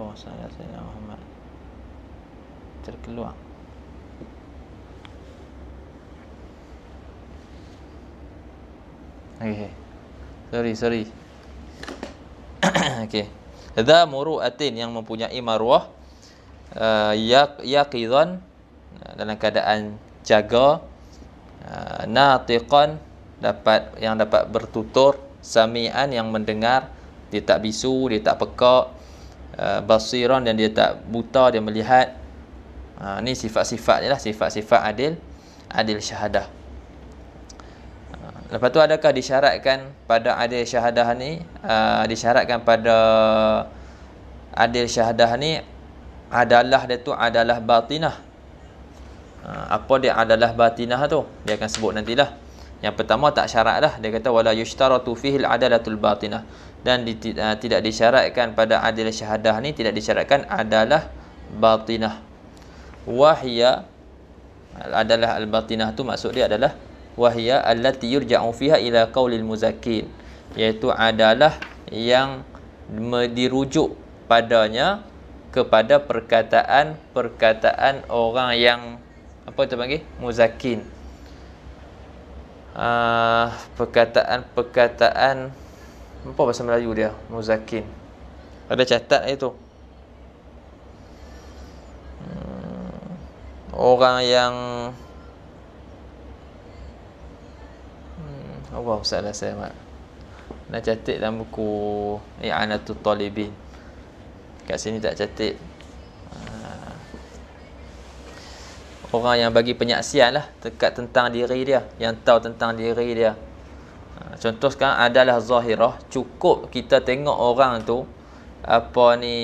Allah Sayyidina Muhammad terkeluar. Sorry. Okey. Dza muru'atin, yang mempunyai maruah, yaqidan, dalam keadaan jaga, natiqan, yang dapat bertutur, sami'an, yang mendengar, dia tak bisu, dia tak pekak, basiran, dan dia tak buta, dia melihat. Ni sifat-sifat dia lah, sifat-sifat adil syahadah. Lepas tu adakah disyaratkan pada adil syahadah ni, disyaratkan pada adil syahadah ni adalah dia tu adalah batinah. Apa dia adalah batinah tu? Dia akan sebut nantilah. Yang pertama tak syarat dah. Dia kata wala yushtaratu fihi al-adalatul batinah, dan tidak disyaratkan pada adil syahadah ni, tidak disyaratkan adalah batinah. Wahya adalah al-batinah tu, maksud dia adalah wahya allati yurja'u fiha ila qaulil muzakkin, iaitu adalah yang dirujuk padanya kepada perkataan orang yang apa tu panggil muzakkin. Perkataan apa bahasa Melayu dia muzakkin? Ada catat itu. Orang yang Allah salah saya mak. Nak catat dalam buku I'anatul Talibin. Kat sini tak catat. Orang yang bagi penyaksian lah dekat tentang diri dia, yang tahu tentang diri dia. Contoh sekarang adalah zahirah, cukup kita tengok orang tu apa ni,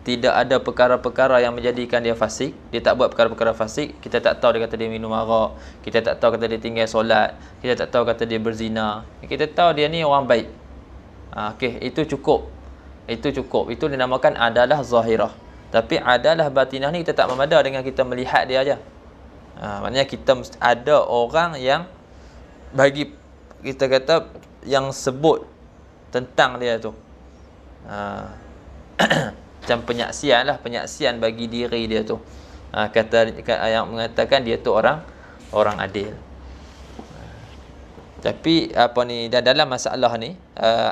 tidak ada perkara-perkara yang menjadikan dia fasik, dia tak buat perkara-perkara fasik, kita tak tahu dia kata dia minum arak, kita tak tahu kata dia tinggal solat, kita tak tahu kata dia berzina, kita tahu dia ni orang baik. Okey, itu cukup. Itu dinamakan adalah zahirah. Tapi adalah batinah ni kita tak memada dengan kita melihat dia aja. Maknanya kita ada orang yang bagi kita kata yang sebut tentang dia tu. Macam penyaksian lah, penyaksian bagi diri dia tu. Kata yang mengatakan dia tu orang adil. Tapi apa ni, dan dalam masalah ni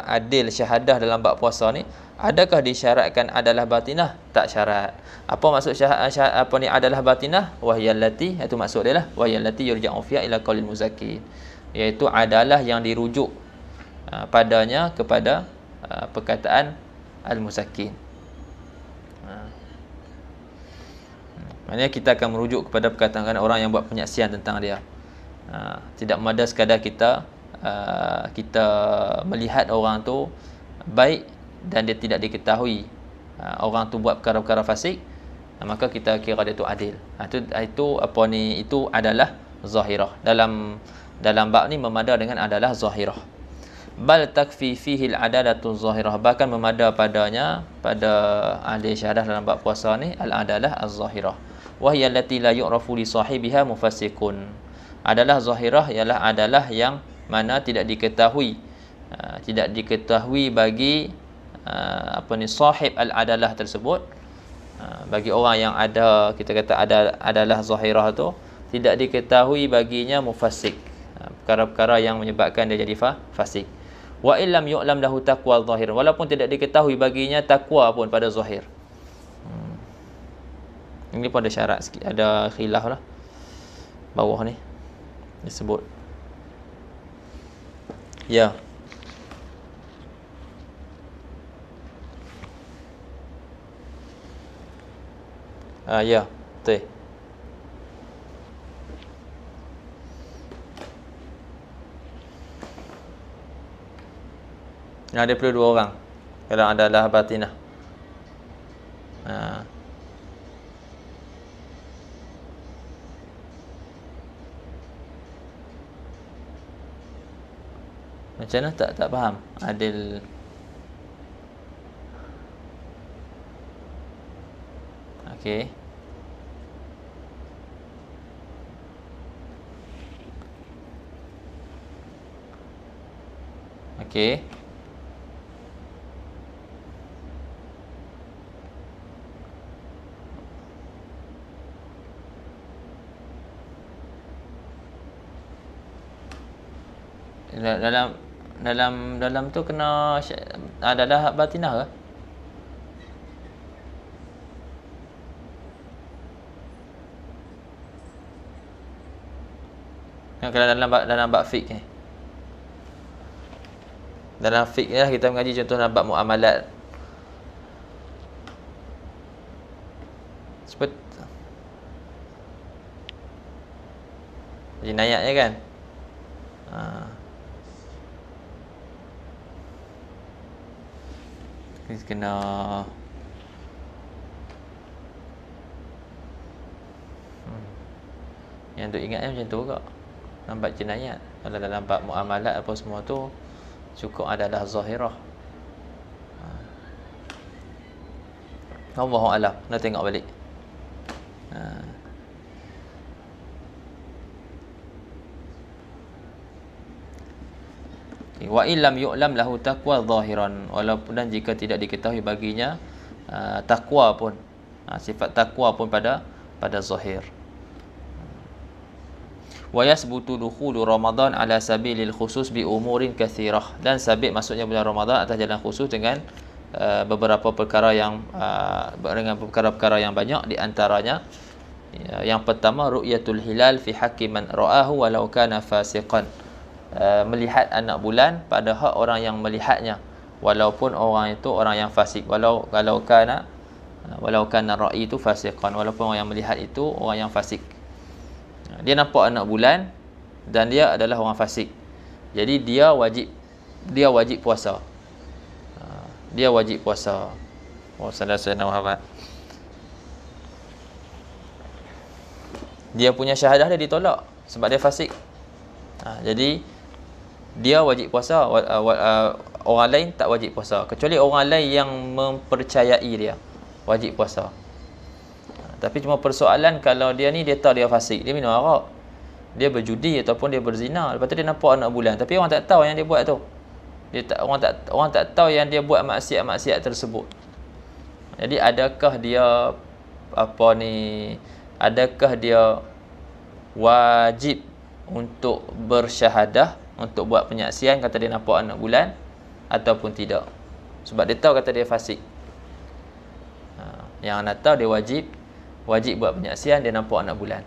adil syahadah dalam bab puasa ni, adakah disyaratkan adalah batinah? Tak syarat. Apa maksud apa ni adalah batinah? Wahyallati, itu maksud dia lah, wahyallati yurja'u fiha ila qaulil muzakkin, iaitu adalah yang dirujuk padanya kepada perkataan al-muzakkin. Maknanya kita akan merujuk kepada perkataan orang yang buat penyaksian tentang dia. Tidak memada sekadar kita melihat orang tu baik dan dia tidak diketahui orang tu buat perkara-perkara fasik, maka kita kira dia tu adil. Itu apa ni, itu adalah zahirah. Dalam bab ni memada dengan adalah zahirah. Bal takfi fihi al-adalatu zahirah, bahkan memada padanya pada ahli syahadah dalam bab puasa ni al-adalah az-zahirah. Wa hiya allati la yu'rafu li sahibiha mufassiqun. Adalah zahirah ialah adalah yang mana tidak diketahui bagi sahib al-adalah tersebut. Bagi orang yang ada, kita kata adalah zahirah tu tidak diketahui baginya mufassik, perkara-perkara yang menyebabkan dia jadi fasik. Wa illam yu'lam lahu taqwa zahir, walaupun tidak diketahui baginya takwa pun pada zahir. Ini pun ada syarat sikit, ada khilaf lah bawah ni disebut. Ya. Ya, betul. Ada perlu dua orang kalau adalah batinah. Macam mana tak faham adil. Okey. Okey. Dalam tu kena adalah batinah ke? Kalau dalam bab fiqh ni. Dalam fiqh ni lah kita mengaji contoh dalam bab muamalat. Seperti jinayatnya kan? Kena yang tu ingatnya macam tu juga dalam bab jinayat. Kalau dalam bab muamalat apa semua tu cukup adalah zahirah. Wallahu a'lam. Nak tengok balik. Wa illam yu'lam lahu taqwa zahiran, walaupun dan jika tidak diketahui baginya takwa pun, sifat takwa pun pada zahir. Wa yasbutu dukhulu Ramadan ala sabilil khusus bi umurin kathirah, dan sabit masuknya bulan Ramadan atas jalan khusus dengan beberapa perkara yang dengan perkara-perkara yang banyak. Di antaranya yang pertama ru'yatul hilal fi haqqi man ra'ahu walau kana fasiqan, melihat anak bulan pada hak orang yang melihatnya walaupun orang itu orang yang fasik, walau kana ra'i itu fasiqan, walaupun orang yang melihat itu orang yang fasik. Dia nampak anak bulan dan dia adalah orang fasik. Jadi dia wajib puasa. Dia wajib puasa. Oh, saudara-saudara Muhammad. Dia punya syahadah dia ditolak sebab dia fasik. Jadi dia wajib puasa. Orang lain tak wajib puasa, kecuali orang lain yang mempercayai dia wajib puasa. Tapi cuma persoalan kalau dia ni dia tahu dia fasik, dia minum arak, dia berjudi ataupun dia berzina, lepas tu dia nampak anak bulan tapi orang tak tahu yang dia buat tu. Orang tak tahu yang dia buat maksiat-maksiat tersebut. Jadi adakah dia adakah dia wajib untuk bersyahadah, untuk buat penyaksian kata dia nampak anak bulan ataupun tidak? Sebab dia tahu kata dia fasik. Yang anak tahu dia wajib buat penyaksian dia nampak anak bulan.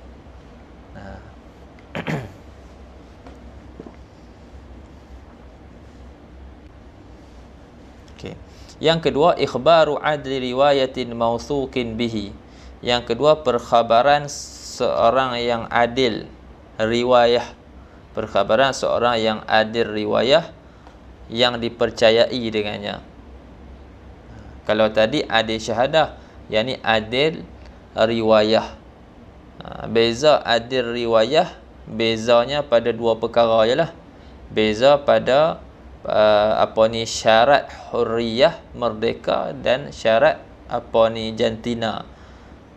Okay. Yang kedua, ikhbaru adli riwayatin mauthuqin bihi. Yang kedua, perkhabaran seorang yang adil riwayah. Perkhabaran seorang yang adil riwayah yang dipercayai dengannya. Kalau tadi adil syahadah, yang ni adil riwayah. Beza adil riwayah, bezanya pada dua perkara ialah beza pada syarat hurriyah, merdeka, dan syarat jantina.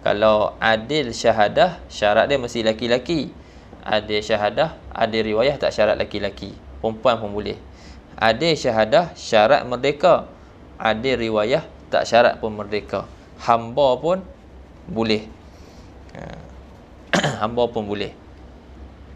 Kalau adil syahadah, syarat dia mesti laki-laki. Adil syahadah, adil riwayah tak syarat laki-laki, perempuan pun boleh. Adil syahadah syarat merdeka, adil riwayah tak syarat pun merdeka. Hamba pun boleh. Hamba pun boleh.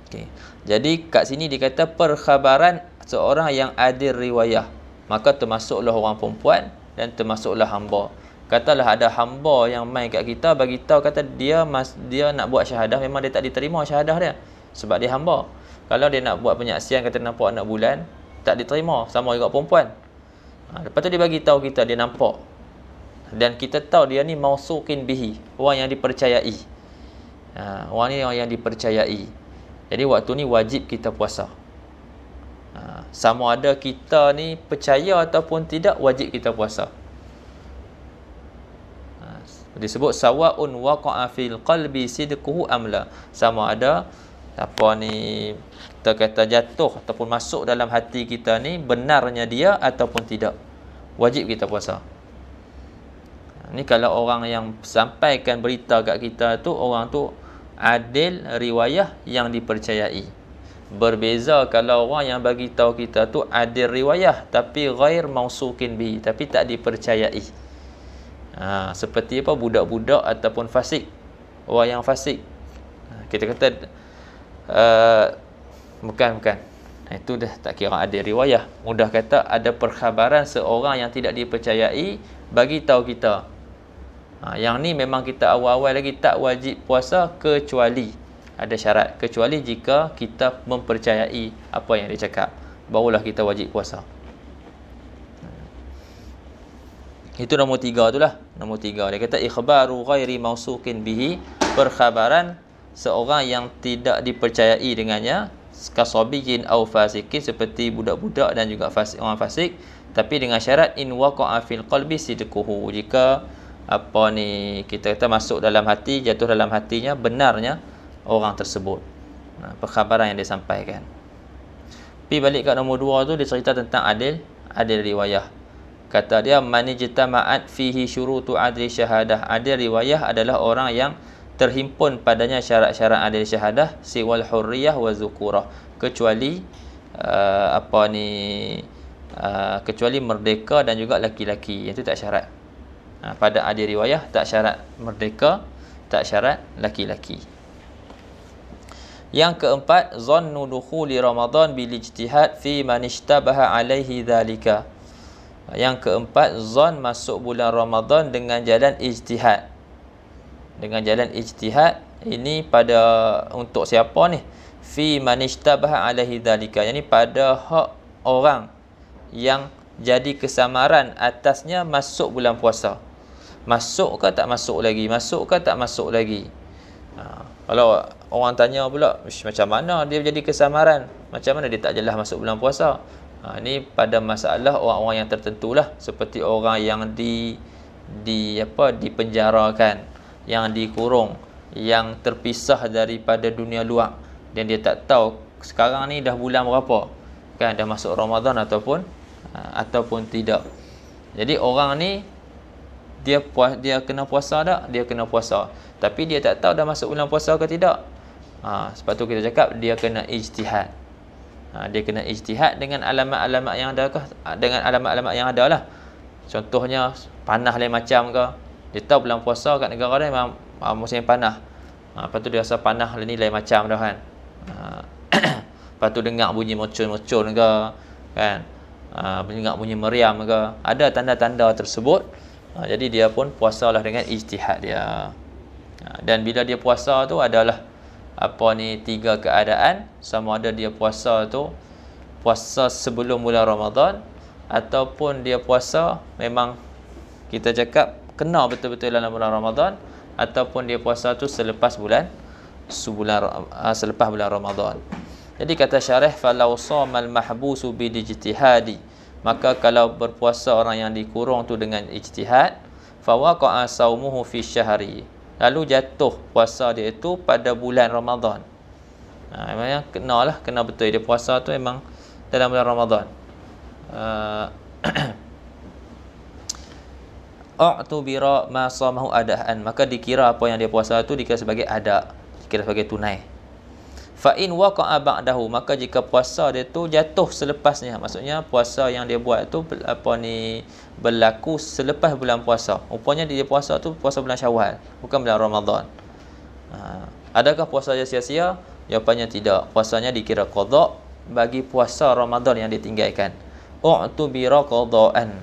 Okay. Jadi kat sini dikata perkhabaran seorang yang adil riwayah, maka termasuklah orang perempuan dan termasuklah hamba. Katalah ada hamba yang main kat kita, bagi tahu kata dia nak buat syahadah, memang dia tak diterima syahadah dia sebab dia hamba. Kalau dia nak buat penyaksian kata nampak anak bulan, tak diterima, sama juga perempuan. Lepas tu dia bagi tahu kita dia nampak, dan kita tahu dia ni mauthuqin bihi, orang yang dipercayai. Orang ni orang yang dipercayai. Jadi waktu ni wajib kita puasa. Sama ada kita ni percaya ataupun tidak, wajib kita puasa. Disebut sawaun waqa'a fil qalbi sidquhu amla. Sama ada kita kata jatuh ataupun masuk dalam hati kita ni benarnya dia ataupun tidak, wajib kita puasa. Ni kalau orang yang sampaikan berita kat kita tu, orang tu adil riwayah yang dipercayai. Berbeza kalau orang yang bagi tahu kita tu adil riwayah tapi ghair mausukin bihi, tapi tak dipercayai. Seperti apa, budak-budak ataupun fasik, orang yang fasik. Kita kata bukan. Itu dah tak kira adil riwayah. Mudah kata ada perkhabaran seorang yang tidak dipercayai bagi tahu kita. Yang ni memang kita awal-awal lagi tak wajib puasa, kecuali ada syarat, kecuali jika kita mempercayai apa yang dia cakap, barulah kita wajib puasa. Itu nombor 3 tu lah. Nombor 3 dia kata ikhbaru ghairi mausuqin bihi, perkhabaran seorang yang tidak dipercayai dengannya, kasabiyin au fasikin, seperti budak-budak dan juga orang fasik, tapi dengan syarat in waqa'a fil qalbi sidquhu, jika kita kata masuk dalam hati, jatuh dalam hatinya benarnya orang tersebut. Perkhabaran yang dia sampaikan. Pergi balik kat nombor 2 tu, dia cerita tentang adil riwayah. Kata dia manijtama'at fihi syurutu adli syahadah. Adil riwayah adalah orang yang terhimpun padanya syarat-syarat adil syahadah siwal hurriyah wa zukurah, kecuali kecuali merdeka dan juga laki-laki, itu tak syarat. Pada adil riwayah tak syarat merdeka, tak syarat laki-laki. Yang keempat, zannu dukhuli Ramadan bil ijtihad fi man ishtabaha alaihi dhalika. Yang keempat, zon masuk bulan Ramadan dengan jalan ijtihad. Dengan jalan ijtihad ini pada untuk siapa ni? Fi man ishtabaha alaihi dhalika. Yani pada hak orang yang jadi kesamaran atasnya masuk bulan puasa. Masuk ke tak masuk lagi? Masuk ke tak masuk lagi? Kalau orang tanya pula, macam mana dia jadi kesamaran? Macam mana dia tak jelas masuk bulan puasa? Ini pada masalah orang-orang yang tertentu lah, seperti orang yang dipenjarakan, yang dikurung, yang terpisah daripada dunia luar, dan dia tak tahu sekarang ni dah bulan berapa, kan, dah masuk Ramadan ataupun tidak. Jadi orang ni dia kena puasa tak? Dia kena puasa, tapi dia tak tahu dah masuk bulan puasa ke tidak. Sebab tu kita cakap dia kena ijtihad. Dia kena ijtihad dengan alamat-alamat yang ada kah? Dengan alamat-alamat yang ada lah. Contohnya panah lain macam ke. Dia tahu bulan puasa kat negara dia memang musim panas. Lepas tu dia rasa panah ni lain macam dah kan. Lepas tu dengar bunyi mercun-mercun ke, kan. Dengar bunyi meriam ke. Ada tanda-tanda tersebut. Jadi dia pun puasalah dengan ijtihad dia. Dan bila dia puasa tu adalah 3 keadaan. Sama ada dia puasa tu puasa sebelum bulan Ramadan, ataupun dia puasa memang kita cakap kena betul-betul dalam bulan Ramadan, ataupun dia puasa tu selepas bulan Ramadan. Jadi kata syarah, falau shamal mahbusu bi ijtihadi, maka kalau berpuasa orang yang dikurung tu dengan ijtihad, fa waqa'a saumuhu fi syahri, lalu jatuh puasa dia itu pada bulan Ramadan. Memang kena betul dia puasa tu memang dalam bulan Ramadan. A'tubira ma samahu adaan, maka dikira apa yang dia puasa tu dikira sebagai ada, dikira sebagai tunai. Fa in waqa'a ba'dahu, maka jika puasa dia tu jatuh selepasnya, maksudnya puasa yang dia buat tu berlaku selepas bulan puasa. Rupanya dia puasa tu puasa bulan Syawal, bukan bulan Ramadan. Adakah puasa dia sia-sia? Jawapannya tidak. Puasanya dikira qada bagi puasa Ramadan yang ditinggalkan. U'tubira qada'an.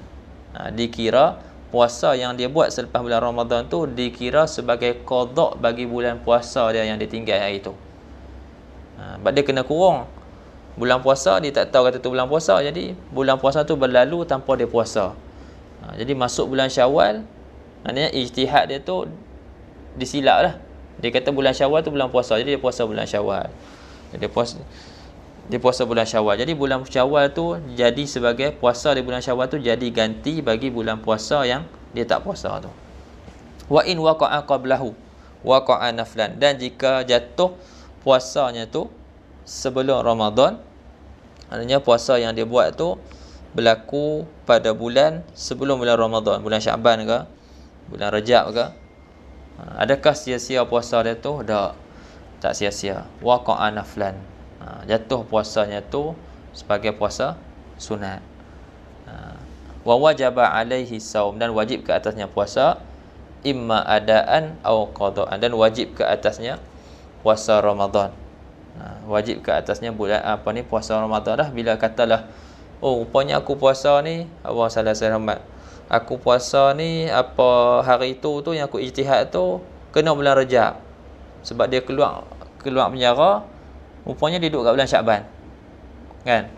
Dikira puasa yang dia buat selepas bulan Ramadan tu dikira sebagai qada bagi bulan puasa dia yang ditinggal hari tu. Sebab dia kena kurung bulan puasa, dia tak tahu kata tu bulan puasa, jadi bulan puasa tu berlalu tanpa dia puasa. Jadi masuk bulan Syawal, maknanya ijtihad dia tu disilap lah. Dia kata bulan Syawal tu bulan puasa, jadi dia puasa bulan Syawal. Dia puasa bulan Syawal. Jadi bulan Syawal tu jadi sebagai puasa di bulan Syawal tu jadi ganti bagi bulan puasa yang dia tak puasa tu. Wa in waqa'a qablahu waqa'a naflan, dan jika jatuh puasanya tu sebelum Ramadan, maknanya puasa yang dia buat tu berlaku pada bulan sebelum bulan Ramadan, bulan Syaban ke, bulan Rajab ke, adakah sia-sia puasa dia tu? Tak sia-sia. Waqa'a naflan, jatuh puasanya tu sebagai puasa sunat. Wa wajaba alaihi saum, dan wajib ke atasnya puasa, imma adaan atau qada'an, dan wajib ke atasnya puasa Ramadan. Wajib ke atasnya bulan puasa Ramadan dah. Bila katalah, rupanya aku puasa ni, Allah salah saya rahmat, aku puasa ni hari tu yang aku ijtihad tu kena bulan Rajab, sebab dia keluar penjara, rupanya dia duduk kat bulan Syaban, kan,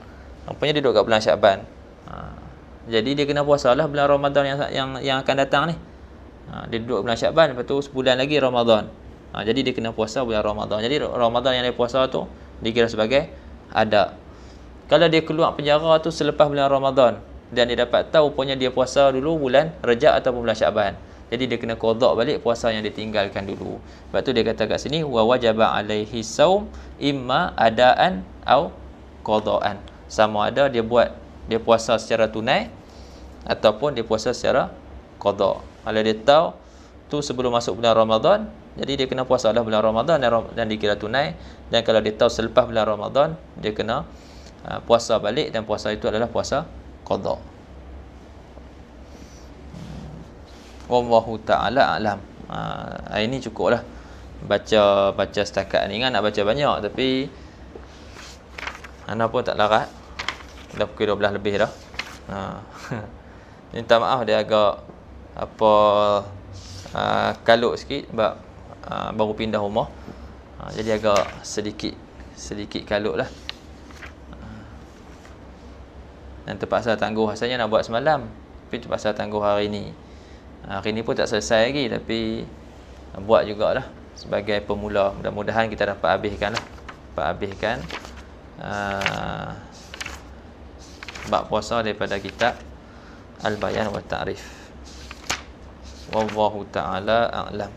rupanya dia duduk kat bulan Syaban. Jadi dia kena puasalah bulan Ramadan yang akan datang ni. Dia duduk bulan Syaban, lepas tu sebulan lagi Ramadan. Jadi dia kena puasa bulan Ramadan. Jadi Ramadan yang dia puasa tu dikira sebagai ada. Kalau dia keluar penjara tu selepas bulan Ramadan, dan dia dapat tahu rupanya dia puasa dulu bulan Rajab ataupun bulan Syaban, jadi dia kena qada balik puasa yang ditinggalkan dulu. Sebab tu dia kata kat sini wa wajaba alaihi saum imma adaan au qadaan. Sama ada dia puasa secara tunai ataupun dia puasa secara qada. Kalau dia tahu tu sebelum masuk bulan Ramadan, jadi dia kena puasa lah bulan Ramadan dan dikira tunai. Dan kalau dia tahu selepas bulan Ramadan, dia kena puasa balik, dan puasa itu adalah puasa qada. Wallahu ta'ala a'lam. Ini cukup lah baca setakat ni. Kan nak baca banyak, tapi ana pun tak larat. Dah pukul 12 lebih dah. Minta maaf dia agak kalut sikit sebab baru pindah rumah. Jadi agak sedikit kalut lah. Dan terpaksa tangguh. Asalnya nak buat semalam, tapi terpaksa tangguh hari ni. Hari ni pun tak selesai lagi, tapi buat jugalah. sebagai pemula. Mudah-mudahan kita dapat habiskan bab puasa daripada kitab Al-Bayan wa Ta'rif. Wallahu ta'ala a'lam.